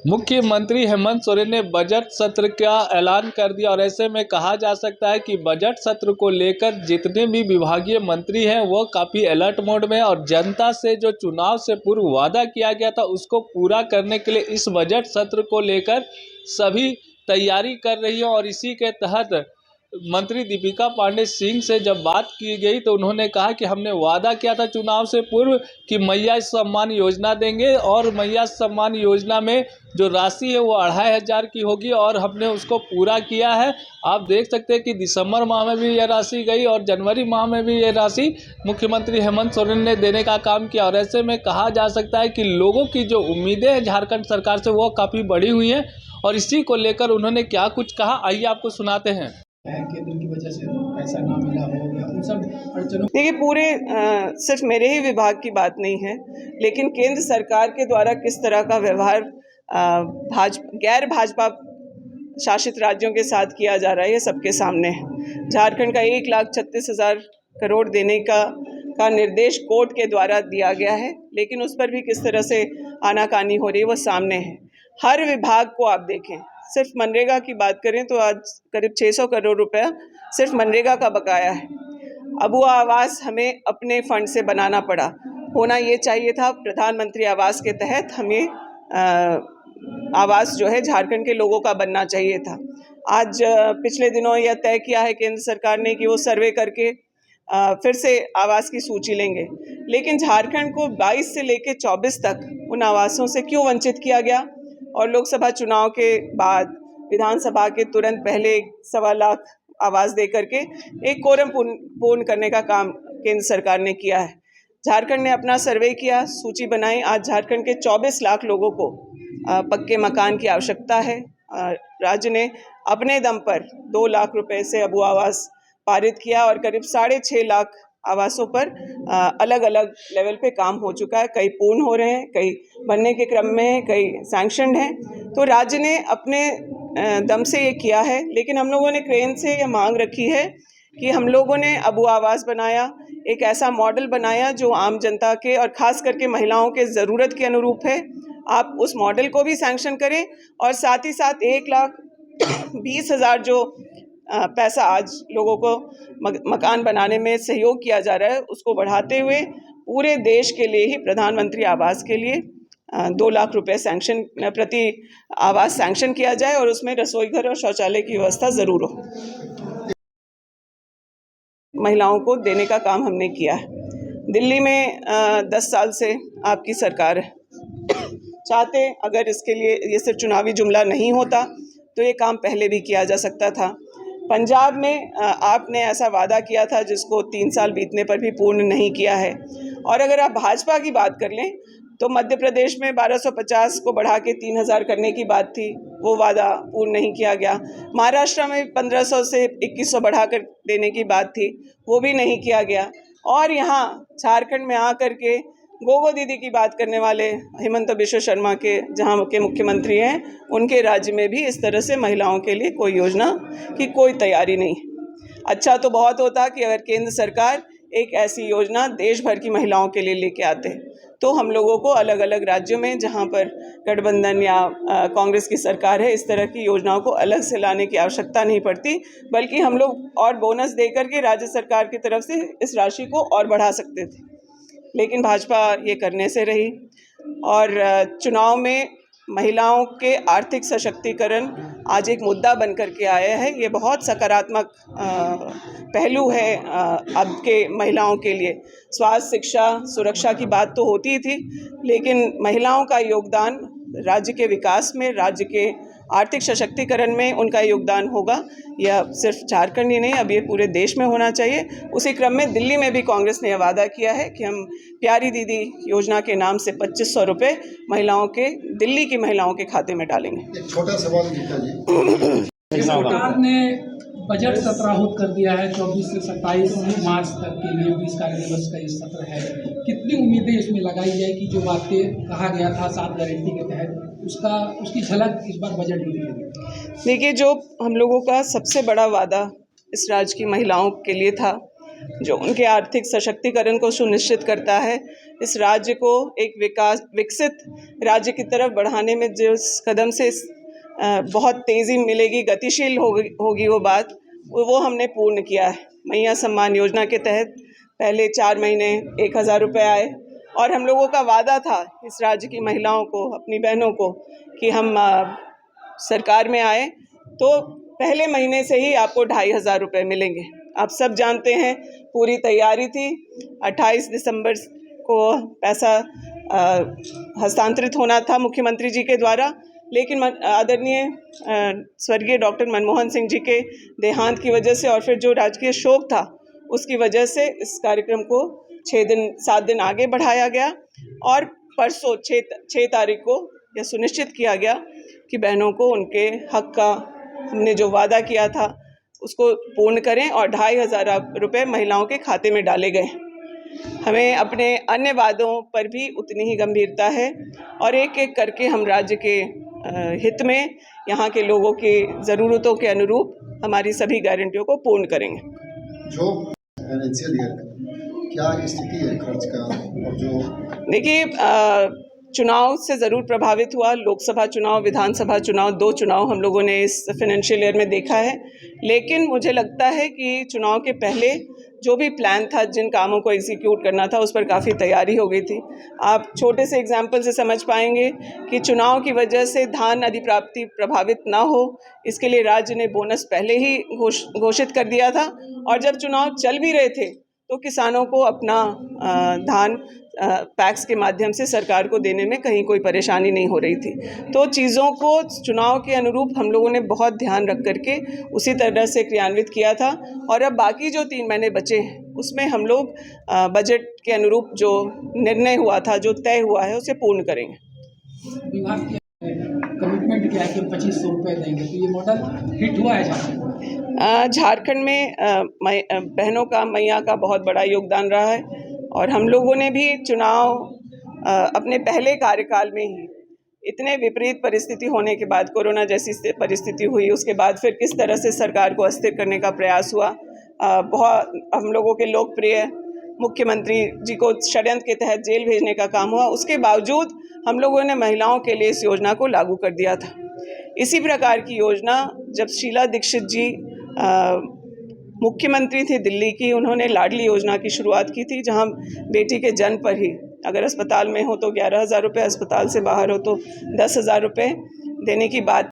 मुख्यमंत्री हेमंत सोरेन ने बजट सत्र का ऐलान कर दिया और ऐसे में कहा जा सकता है कि बजट सत्र को लेकर जितने भी विभागीय मंत्री हैं वो काफ़ी अलर्ट मोड में, और जनता से जो चुनाव से पूर्व वादा किया गया था उसको पूरा करने के लिए इस बजट सत्र को लेकर सभी तैयारी कर रही है। और इसी के तहत मंत्री दीपिका पांडे सिंह से जब बात की गई तो उन्होंने कहा कि हमने वादा किया था चुनाव से पूर्व कि मैया सम्मान योजना देंगे, और मैया सम्मान योजना में जो राशि है वो 2500 की होगी और हमने उसको पूरा किया है। आप देख सकते हैं कि दिसंबर माह में भी ये राशि गई और जनवरी माह में भी ये राशि मुख्यमंत्री हेमंत सोरेन ने देने का काम किया। और ऐसे में कहा जा सकता है कि लोगों की जो उम्मीदें हैं झारखंड सरकार से वो काफ़ी बढ़ी हुई हैं, और इसी को लेकर उन्होंने क्या कुछ कहा आइए आपको सुनाते हैं। केंद्र की वजह से पैसा ना मिला हो या उन सब अड़चनों। देखिए, पूरे सिर्फ मेरे ही विभाग की बात नहीं है, लेकिन केंद्र सरकार के द्वारा किस तरह का व्यवहार गैर भाजपा शासित राज्यों के साथ किया जा रहा है ये सबके सामने है। झारखंड का 1,36,000 करोड़ देने का निर्देश कोर्ट के द्वारा दिया गया है, लेकिन उस पर भी किस तरह से आनाकानी हो रही है वो सामने है। हर विभाग को आप देखें, सिर्फ मनरेगा की बात करें तो आज करीब 600 करोड़ रुपया सिर्फ मनरेगा का बकाया है। अब वो आवास हमें अपने फंड से बनाना पड़ा, होना ये चाहिए था प्रधानमंत्री आवास के तहत हमें आवास जो है झारखंड के लोगों का बनना चाहिए था। आज पिछले दिनों यह तय किया है केंद्र सरकार ने कि वो सर्वे करके फिर से आवास की सूची लेंगे, लेकिन झारखंड को 22 से लेकर 24 तक उन आवासों से क्यों वंचित किया गया? और लोकसभा चुनाव के बाद विधानसभा के तुरंत पहले 1.25 लाख आवास दे करके एक कोरम पूर्ण करने का काम केंद्र सरकार ने किया है। झारखंड ने अपना सर्वे किया, सूची बनाई। आज झारखंड के 24 लाख लोगों को पक्के मकान की आवश्यकता है। राज्य ने अपने दम पर 2 लाख रुपए से अबू आवास पारित किया और करीब 6.5 लाख आवासों पर अलग अलग लेवल पे काम हो चुका है। कई पूर्ण हो रहे हैं, कई बनने के क्रम में हैं, कई सैंक्शनड हैं। तो राज्य ने अपने दम से ये किया है, लेकिन हम लोगों ने क्रेन से ये मांग रखी है कि हम लोगों ने अबू आवास बनाया, एक ऐसा मॉडल बनाया जो आम जनता के और ख़ास करके महिलाओं के ज़रूरत के अनुरूप है। आप उस मॉडल को भी सैंक्शन करें और साथ ही साथ 1,20,000 जो पैसा आज लोगों को मकान बनाने में सहयोग किया जा रहा है उसको बढ़ाते हुए पूरे देश के लिए ही प्रधानमंत्री आवास के लिए 2 लाख रुपए प्रति आवास सैंक्शन किया जाए और उसमें रसोई घर और शौचालय की व्यवस्था ज़रूर हो। महिलाओं को देने का काम हमने किया है। दिल्ली में 10 साल से आपकी सरकार है। चाहते अगर इसके लिए ये सिर्फ चुनावी जुमला नहीं होता तो ये काम पहले भी किया जा सकता था। पंजाब में आपने ऐसा वादा किया था जिसको 3 साल बीतने पर भी पूर्ण नहीं किया है। और अगर आप भाजपा की बात कर लें तो मध्य प्रदेश में 1250 को बढ़ा के 3,000 करने की बात थी, वो वादा पूर्ण नहीं किया गया। महाराष्ट्र में 1500 से 2100 बढ़ाकर देने की बात थी, वो भी नहीं किया गया। और यहाँ झारखंड में आकर के गोगो दीदी की बात करने वाले हेमंत बिश्व शर्मा के जहाँ के मुख्यमंत्री हैं, उनके राज्य में भी इस तरह से महिलाओं के लिए कोई योजना की कोई तैयारी नहीं। अच्छा तो बहुत होता कि अगर केंद्र सरकार एक ऐसी योजना देश भर की महिलाओं के लिए लेके आते, तो हम लोगों को अलग अलग राज्यों में जहाँ पर गठबंधन या कांग्रेस की सरकार है इस तरह की योजनाओं को अलग से लाने की आवश्यकता नहीं पड़ती, बल्कि हम लोग और बोनस देकर के राज्य सरकार की तरफ से इस राशि को और बढ़ा सकते थे। लेकिन भाजपा ये करने से रही। और चुनाव में महिलाओं के आर्थिक सशक्तिकरण आज एक मुद्दा बन कर के आया है। ये बहुत सकारात्मक पहलू है अब के महिलाओं के लिए। स्वास्थ्य, शिक्षा, सुरक्षा की बात तो होती ही थी, लेकिन महिलाओं का योगदान राज्य के विकास में, राज्य के आर्थिक सशक्तिकरण में उनका योगदान होगा। यह सिर्फ झारखंड ही नहीं, अब ये पूरे देश में होना चाहिए। उसी क्रम में दिल्ली में भी कांग्रेस ने यह वादा किया है कि हम प्यारी दीदी योजना के नाम से 2500 रुपये महिलाओं के, दिल्ली की महिलाओं के खाते में डालेंगे। एक छोटा सवाल गीता जी, सरकार ने बजट सत्र आहूत कर दिया है 24 से 27 मार्च तक के लिए 20 कार्य दिवस का ये सत्र है। कितनी उम्मीदें इसमें लगाई जाए कि जो बातें कहा गया था 7 गारंटी के तहत उसकी झलक इस बार बजट में दिखेगी? देखिए, जो हम लोगों का सबसे बड़ा वादा इस राज्य की महिलाओं के लिए था जो उनके आर्थिक सशक्तिकरण को सुनिश्चित करता है। इस राज्य को एक विकसित राज्य की तरफ बढ़ाने में जिस कदम से बहुत तेज़ी मिलेगी, गतिशील होगी वो बात, वो हमने पूर्ण किया है। मैया सम्मान योजना के तहत पहले 4 महीने 1,000 रुपये आए और हम लोगों का वादा था इस राज्य की महिलाओं को, अपनी बहनों को, कि हम सरकार में आए तो पहले महीने से ही आपको 2,500 रुपये मिलेंगे। आप सब जानते हैं पूरी तैयारी थी, 28 दिसंबर को पैसा हस्तांतरित होना था मुख्यमंत्री जी के द्वारा, लेकिन आदरणीय स्वर्गीय डॉक्टर मनमोहन सिंह जी के देहांत की वजह से और फिर जो राजकीय शोक था उसकी वजह से इस कार्यक्रम को 7 दिन आगे बढ़ाया गया और परसों 6 तारीख को यह सुनिश्चित किया गया कि बहनों को उनके हक का हमने जो वादा किया था उसको पूर्ण करें और 2,500 रुपये महिलाओं के खाते में डाले गए। हमें अपने अन्य वादों पर भी उतनी ही गंभीरता है और एक एक करके हम राज्य के हित में यहाँ के लोगों की ज़रूरतों के अनुरूप हमारी सभी गारंटियों को पूर्ण करेंगे। जो फाइनेंशियल ईयर क्या स्थिति है खर्च का, और जो देखिए चुनाव से ज़रूर प्रभावित हुआ। लोकसभा चुनाव, विधानसभा चुनाव, 2 चुनाव हम लोगों ने इस फाइनेंशियल ईयर में देखा है, लेकिन मुझे लगता है कि चुनाव के पहले जो भी प्लान था, जिन कामों को एग्जीक्यूट करना था, उस पर काफ़ी तैयारी हो गई थी। आप छोटे से एग्जाम्पल से समझ पाएंगे कि चुनाव की वजह से धान अधिप्राप्ति प्रभावित ना हो, इसके लिए राज्य ने बोनस पहले ही घोषित कर दिया था और जब चुनाव चल भी रहे थे तो किसानों को अपना धान पैक्स के माध्यम से सरकार को देने में कहीं कोई परेशानी नहीं हो रही थी। तो चीज़ों को चुनाव के अनुरूप हम लोगों ने बहुत ध्यान रख करके उसी तरह से क्रियान्वित किया था और अब बाकी जो 3 महीने बचे हैं उसमें हम लोग बजट के अनुरूप जो निर्णय हुआ था, जो तय हुआ है, उसे पूर्ण करेंगे। विभाग की कमिटमेंट क्या है कि 2,500 रुपये देंगे, तो ये मॉडल हिट हुआ है झारखंड में बहनों का, मैया का बहुत बड़ा योगदान रहा है और हम लोगों ने भी चुनाव अपने पहले कार्यकाल में ही इतने विपरीत परिस्थिति होने के बाद, कोरोना जैसी परिस्थिति हुई, उसके बाद फिर किस तरह से सरकार को अस्थिर करने का प्रयास हुआ, बहुत हम लोगों के लोकप्रिय मुख्यमंत्री जी को षड्यंत्र के तहत जेल भेजने का काम हुआ, उसके बावजूद हम लोगों ने महिलाओं के लिए इस योजना को लागू कर दिया था। इसी प्रकार की योजना जब शीला दीक्षित जी मुख्यमंत्री थे दिल्ली की, उन्होंने लाडली योजना की शुरुआत की थी, जहां बेटी के जन्म पर ही अगर अस्पताल में हो तो 11,000 रुपये, अस्पताल से बाहर हो तो 10,000 रुपये देने की बात